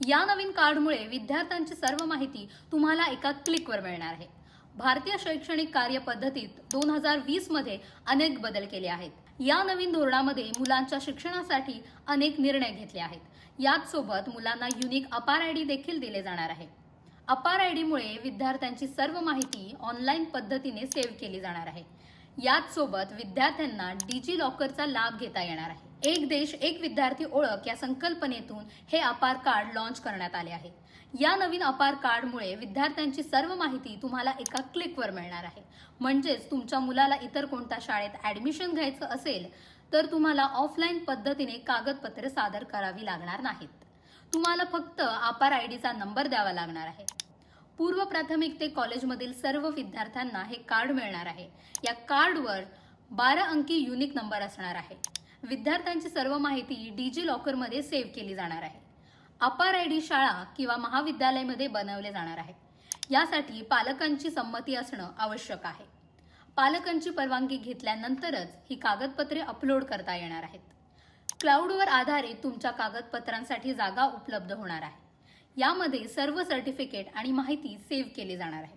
या नवीन कार्डमुळे विद्यार्थ्यांची सर्व माहिती तुम्हाला एका क्लिकवर मिळणार आहे। भारतीय शैक्षणिक कार्य पद्धतीत 2020 मध्ये अनेक बदल केले आहेत। या नवीन धोरणामध्ये मुलांच्या शिक्षणासाठी अनेक निर्णय घेतले आहेत। याच सोबत मुलांना युनिक अपार आयडी देखील दिले जाणार आहे। अपार आयडीमुळे विद्यार्थ्यांची सर्व माहिती ऑनलाईन पद्धतीने सेव्ह केली जाणार आहे। याच सोबत विद्यार्थ्यांना डिजी लॉकरचा लाभ घेता येणार आहे। एक देश एक विद्यार्थी ओळख या संकल्पनेतून हे अपार कार्ड लॉन्च करण्यात आले आहे। या नवीन अपार कार्डमुळे विद्यार्थ्यांची सर्व माहिती तुम्हाला एका क्लिकवर मिळणार आहे। म्हणजेच तुमच्या मुलाला इतर कोणत्या शाळेत ऍडमिशन घ्यायचं असेल तर तुम्हाला ऑफलाईन पद्धतीने कागदपत्रे सादर करावी लागणार नाहीत। तुम्हाला फक्त अपार आयडीचा नंबर द्यावा लागणार आहे। पूर्व प्राथमिक ते कॉलेजमधील सर्व विद्यार्थ्यांना हे कार्ड मिळणार आहे। या कार्डवर 12 अंकी युनिक नंबर असणार आहे। विद्यार्थ्यांची सर्व माहिती डिजी लॉकरमध्ये सेव्ह केली जाणार आहे। अपार आयडी शाळा किंवा महाविद्यालयामध्ये बनवले जाणार आहे। यासाठी पालकांची संमती असणं आवश्यक आहे। पालकांची परवानगी घेतल्यानंतरच ही कागदपत्रे अपलोड करता येणार आहेत। क्लाउडवर आधारित तुमच्या कागदपत्रांसाठी जागा उपलब्ध होणार आहे। यामध्ये सर्व सर्टिफिकेट आणि माहिती सेव्ह केली जाणार आहे।